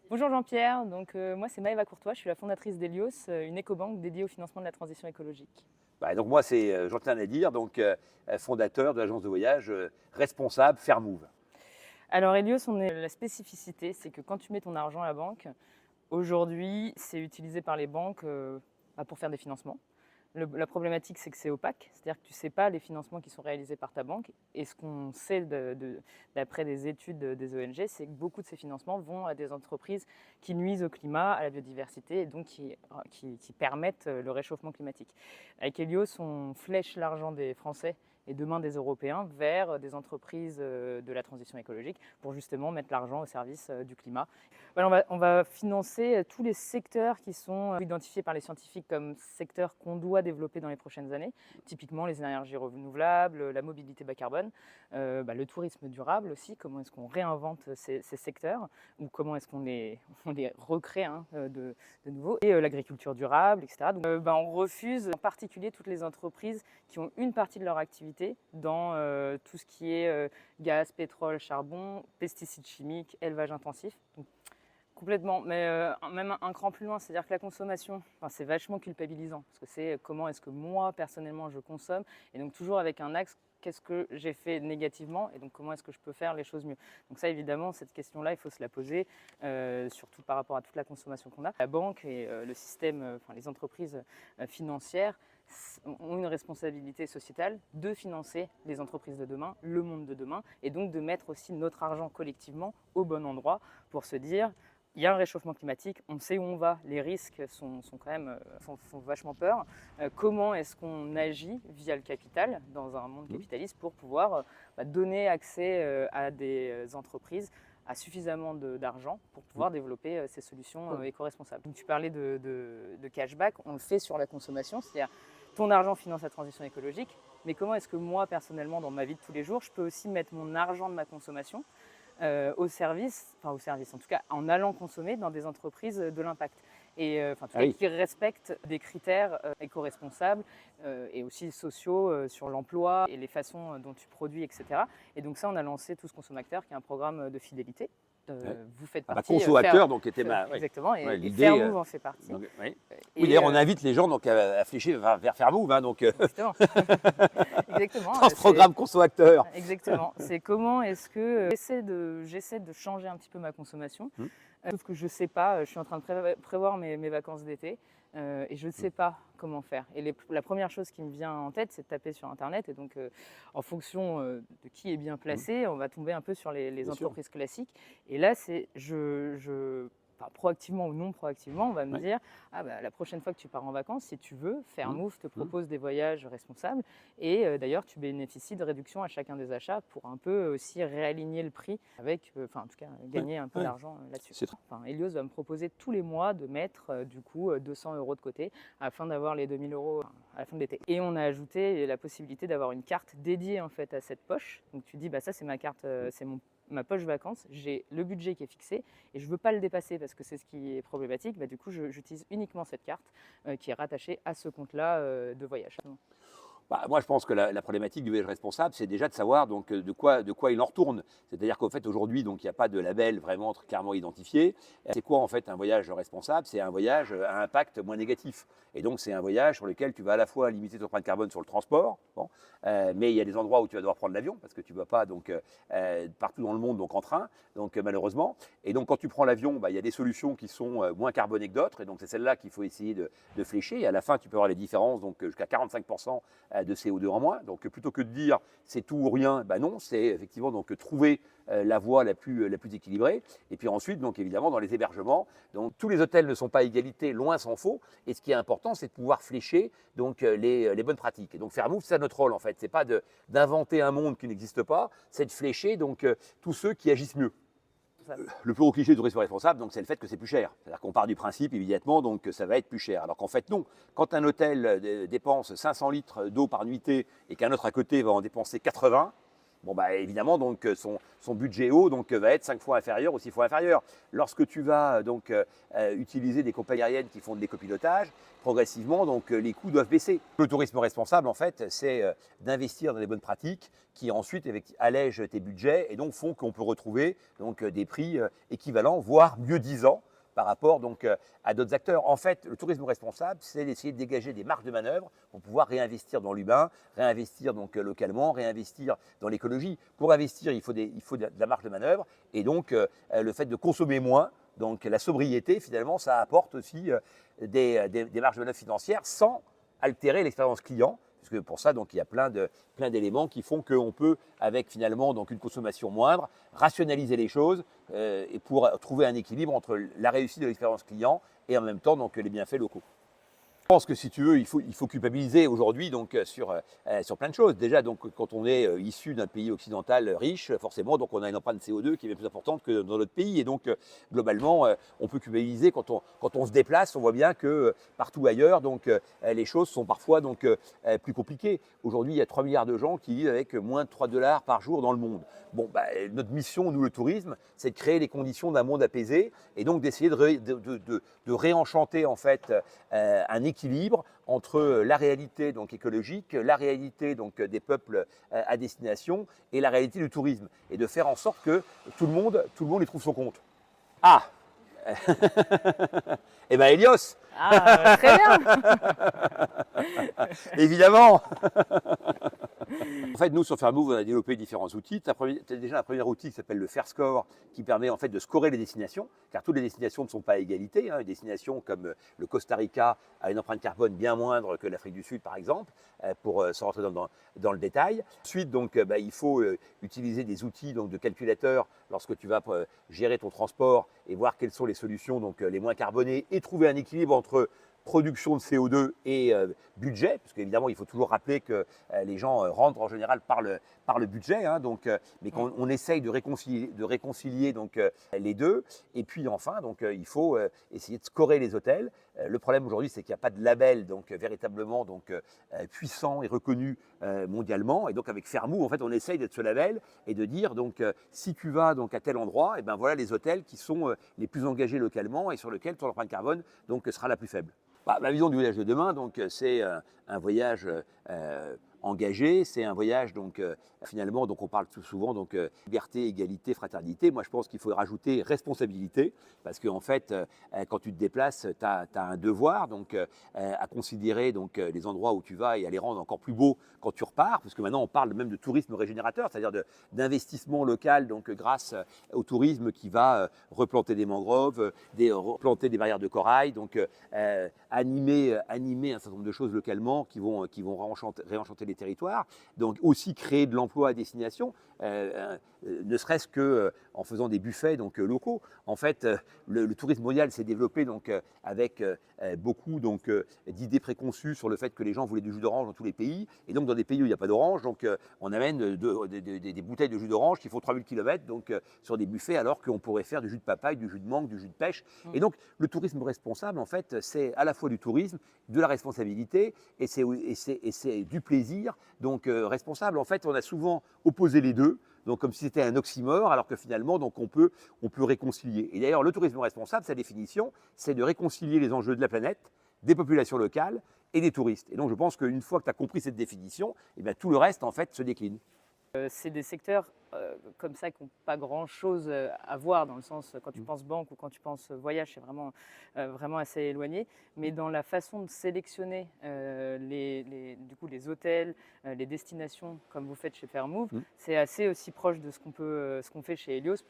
Bonjour Jean-Pierre, moi c'est Maëva Courtois, je suis la fondatrice d'Helios, une écobanque dédiée au financement de la transition écologique. Donc moi, c'est Jean-Pierre Nadir, fondateur de l'agence de voyage responsable Fairmove. Alors Helios, la spécificité, c'est que quand tu mets ton argent à la banque, aujourd'hui c'est utilisé par les banques pour faire des financements. La problématique, c'est que c'est opaque, c'est-à-dire que tu ne sais pas les financements qui sont réalisés par ta banque. Et ce qu'on sait d'après des études des ONG, c'est que beaucoup de ces financements vont à des entreprises qui nuisent au climat, à la biodiversité, et donc qui permettent le réchauffement climatique. Avec Helios, on flèche l'argent des Français et demain des Européens vers des entreprises de la transition écologique pour justement mettre l'argent au service du climat. Voilà, on va financer tous les secteurs qui sont identifiés par les scientifiques comme secteurs qu'on doit développer dans les prochaines années, typiquement les énergies renouvelables, la mobilité bas carbone, le tourisme durable aussi, comment est-ce qu'on réinvente ces secteurs ou comment est-ce on les recrée de nouveau, et l'agriculture durable, etc. Donc, on refuse en particulier toutes les entreprises qui ont une partie de leur activité dans tout ce qui est gaz, pétrole, charbon, pesticides chimiques, élevage intensif. Donc, complètement, mais même un cran plus loin, c'est-à-dire que la consommation, c'est vachement culpabilisant, parce que c'est comment est-ce que moi, personnellement, je consomme, et donc toujours avec un axe, qu'est-ce que j'ai fait négativement, et donc comment est-ce que je peux faire les choses mieux. Donc ça, évidemment, cette question-là, il faut se la poser, surtout par rapport à toute la consommation qu'on a. La banque et le système, les entreprises financières ont une responsabilité sociétale de financer les entreprises de demain, le monde de demain, et donc de mettre aussi notre argent collectivement au bon endroit pour se dire, il y a un réchauffement climatique, on sait où on va, les risques font vachement peur. Comment est-ce qu'on agit via le capital dans un monde capitaliste pour pouvoir donner accès à des entreprises à suffisamment d'argent pour pouvoir développer ces solutions éco-responsables. Donc, tu parlais de cashback, on le fait sur la consommation, c'est-à-dire ton argent finance la transition écologique, mais comment est-ce que moi, personnellement, dans ma vie de tous les jours, je peux aussi mettre mon argent de ma consommation au service, en tout cas en allant consommer dans des entreprises de l'impact. Et qui respectent des critères éco-responsables et aussi sociaux sur l'emploi et les façons dont tu produis, etc. Et donc ça, on a lancé Tous Consommateurs, qui est un programme de fidélité. Vous faites partie. Consommateur, donc était ma. Exactement, et l'idée. Fairmove en fait partie. Oui, d'ailleurs, on invite les gens à flécher vers Fairmove. Exactement. Exactement. Dans ce programme consommateur. Exactement. C'est comment est-ce que j'essaie de changer un petit peu ma consommation. Sauf que je ne sais pas, je suis en train de prévoir mes vacances d'été et je ne sais pas comment faire. Et la première chose qui me vient en tête, c'est de taper sur Internet. Et donc, en fonction de qui est bien placé, on va tomber un peu sur les entreprises classiques. Et là, proactivement ou non proactivement, on va me dire la prochaine fois que tu pars en vacances, si tu veux, Fairmove te propose des voyages responsables et d'ailleurs tu bénéficies de réductions à chacun des achats pour un peu aussi réaligner le prix avec, en tout cas gagner un peu d'argent là-dessus. Helios va me proposer tous les mois de mettre 200 € de côté afin d'avoir les 2000 € à la fin de l'été. Et on a ajouté la possibilité d'avoir une carte dédiée en fait à cette poche. Donc tu dis ça c'est ma carte, c'est ma poche vacances, j'ai le budget qui est fixé et je ne veux pas le dépasser parce que c'est ce qui est problématique. Du coup, j'utilise uniquement cette carte qui est rattachée à ce compte-là de voyage. Moi, je pense que la problématique du voyage responsable, c'est déjà de savoir de quoi il en retourne. C'est-à-dire qu'en fait, aujourd'hui, il n'y a pas de label vraiment clairement identifié. C'est quoi en fait un voyage responsable? C'est un voyage à impact moins négatif. Et donc, c'est un voyage sur lequel tu vas à la fois limiter ton empreinte carbone sur le transport, mais il y a des endroits où tu vas devoir prendre l'avion parce que tu ne vas pas partout dans le monde en train, malheureusement. Et donc, quand tu prends l'avion, il y a des solutions qui sont moins carbonées que d'autres. Et donc, c'est celle-là qu'il faut essayer de flécher. Et à la fin, tu peux avoir les différences, jusqu'à 45% de CO2 en moins. Donc plutôt que de dire c'est tout ou rien, non, c'est effectivement trouver la voie la plus équilibrée. Et puis ensuite, évidemment, dans les hébergements, tous les hôtels ne sont pas à égalité, loin s'en faut. Et ce qui est important, c'est de pouvoir flécher les bonnes pratiques. Et donc Fairmove, c'est ça notre rôle en fait. C'est pas d'inventer un monde qui n'existe pas, c'est de flécher tous ceux qui agissent mieux. Le plus gros cliché du tourisme responsable, c'est le fait que c'est plus cher. C'est-à-dire qu'on part du principe, évidemment, que ça va être plus cher. Alors qu'en fait, non. Quand un hôtel dépense 500 litres d'eau par nuitée et qu'un autre à côté va en dépenser 80, bon, bah, évidemment, donc, son budget haut donc, va être 5 fois inférieur ou 6 fois inférieur. Lorsque tu vas donc, utiliser des compagnies aériennes qui font de l'écopilotage, progressivement, donc, les coûts doivent baisser. Le tourisme responsable, en fait, c'est d'investir dans les bonnes pratiques qui ensuite allègent tes budgets et donc font qu'on peut retrouver donc, des prix équivalents, voire mieux disant par rapport donc, à d'autres acteurs. En fait, le tourisme responsable, c'est d'essayer de dégager des marges de manœuvre pour pouvoir réinvestir dans l'humain, réinvestir donc, localement, réinvestir dans l'écologie. Pour investir, il faut de la marge de manœuvre et donc le fait de consommer moins, donc la sobriété, finalement, ça apporte aussi des marges de manœuvre financières sans altérer l'expérience client. Parce que pour ça, donc, il y a plein d'éléments qui font qu'on peut, avec finalement donc, une consommation moindre, rationaliser les choses et pour trouver un équilibre entre la réussite de l'expérience client et en même temps donc, les bienfaits locaux. Je pense que si tu veux, il faut culpabiliser aujourd'hui donc, sur plein de choses. Déjà, donc, quand on est issu d'un pays occidental riche, forcément, donc, on a une empreinte CO2 qui est bien plus importante que dans notre pays. Et donc, globalement, on peut culpabiliser quand on se déplace. On voit bien que partout ailleurs, donc, les choses sont parfois donc, plus compliquées. Aujourd'hui, il y a 3 milliards de gens qui vivent avec moins de 3 dollars par jour dans le monde. Bon, bah, notre mission, nous, le tourisme, c'est de créer les conditions d'un monde apaisé et donc d'essayer de réenchanter en fait un équilibre entre la réalité donc, écologique, la réalité donc, des peuples à destination et la réalité du tourisme et de faire en sorte que tout le monde y trouve son compte. Ah Eh bien, Hélios. Ah, très bien. Évidemment. En fait, nous, sur Fairmove, on a développé différents outils. Tu as déjà un premier outil qui s'appelle le Fair Score, qui permet en fait de scorer les destinations, car toutes les destinations ne sont pas à égalité. Une destination comme le Costa Rica a une empreinte carbone bien moindre que l'Afrique du Sud, par exemple, pour sans rentrer dans le détail. Ensuite, donc, il faut utiliser des outils donc, de calculateur lorsque tu vas gérer ton transport et voir quelles sont les solutions donc, les moins carbonées et trouver un équilibre entre production de CO2 et budget, parce qu'évidemment, il faut toujours rappeler que les gens rentrent en général par le budget, hein, donc, mais qu'on essaye de réconcilier donc, les deux. Et puis enfin, donc, il faut essayer de scorer les hôtels. Le problème aujourd'hui, c'est qu'il n'y a pas de label donc, véritablement donc, puissant et reconnu mondialement. Et donc, avec Fairmove, en fait, on essaye d'être ce label et de dire, donc, si tu vas donc, à tel endroit, et ben, voilà les hôtels qui sont les plus engagés localement et sur lesquels ton empreinte carbone donc, sera la plus faible. Bah, ma vision du voyage de demain, donc, c'est un voyage engagé, c'est un voyage donc, finalement, donc on parle tout souvent donc, liberté, égalité, fraternité. Moi, je pense qu'il faut rajouter responsabilité, parce qu'en fait, quand tu te déplaces, tu as un devoir donc, à considérer donc, les endroits où tu vas et à les rendre encore plus beaux quand tu repars, parce que maintenant, on parle même de tourisme régénérateur, c'est-à-dire d'investissement local donc, grâce au tourisme qui va replanter des mangroves, replanter des barrières de corail, donc animer un certain nombre de choses localement qui vont réenchanter les territoires, donc aussi créer de l'emploi à destination, ne serait-ce qu'en faisant des buffets donc, locaux. En fait, le tourisme mondial s'est développé donc, avec beaucoup donc, d'idées préconçues sur le fait que les gens voulaient du jus d'orange dans tous les pays, et donc dans des pays où il n'y a pas d'orange, donc on amène des bouteilles de jus d'orange qui font 3000 km donc, sur des buffets, alors qu'on pourrait faire du jus de papaye, du jus de mangue, du jus de pêche. Et donc le tourisme responsable, en fait, c'est à la fois du tourisme, de la responsabilité, et c'est du plaisir donc responsable. En fait, on a souvent opposé les deux, donc comme si c'était un oxymore, alors que finalement, donc, on peut réconcilier. Et d'ailleurs, le tourisme responsable, sa définition, c'est de réconcilier les enjeux de la planète, des populations locales et des touristes. Et donc, je pense qu'une fois que tu as compris cette définition, eh bien, tout le reste, en fait, se décline. C'est des secteurs comme ça qui n'ont pas grand-chose à voir, dans le sens, quand tu penses banque ou quand tu penses voyage, c'est vraiment assez éloigné. Mais dans la façon de sélectionner du coup, les hôtels, les destinations, comme vous faites chez Fairmove, c'est assez aussi proche de ce qu'on fait chez Hélios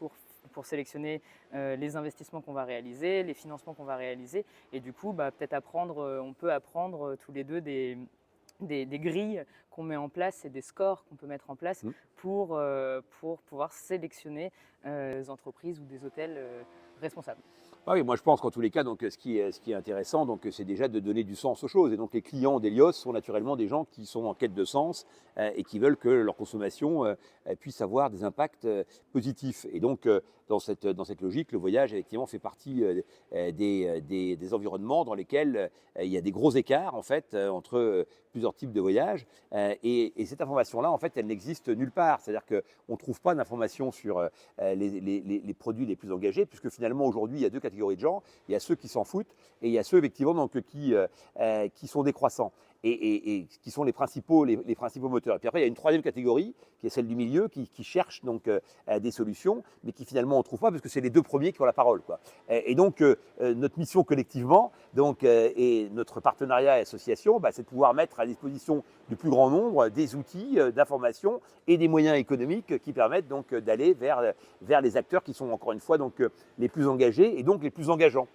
pour sélectionner les investissements qu'on va réaliser, les financements qu'on va réaliser. Et du coup, peut-être on peut apprendre tous les deux des grilles qu'on met en place et des scores qu'on peut mettre en place pour pouvoir sélectionner des entreprises ou des hôtels responsables. Ah oui, moi je pense qu'en tous les cas, donc, ce qui est intéressant, donc, c'est déjà de donner du sens aux choses. Et donc les clients d'Hélios sont naturellement des gens qui sont en quête de sens et qui veulent que leur consommation puisse avoir des impacts positifs. Et donc dans cette logique, le voyage effectivement fait partie des environnements dans lesquels il y a des gros écarts en fait entre plusieurs types de voyages. Et cette information-là, en fait, elle n'existe nulle part. C'est-à-dire qu'on ne trouve pas d'informations sur les produits les plus engagés, puisque finalement aujourd'hui, il y a deux catégories de gens. Il y a ceux qui s'en foutent et il y a ceux effectivement donc, qui sont décroissants. Et qui sont les principaux moteurs. Et puis après, il y a une troisième catégorie, qui est celle du milieu, qui cherche donc des solutions, mais qui finalement on ne trouve pas, parce que c'est les deux premiers qui ont la parole, quoi. Et donc, notre mission collectivement, donc, et notre partenariat et association, c'est de pouvoir mettre à disposition du plus grand nombre des outils d'information et des moyens économiques qui permettent donc d'aller vers les acteurs qui sont encore une fois donc, les plus engagés et donc les plus engageants.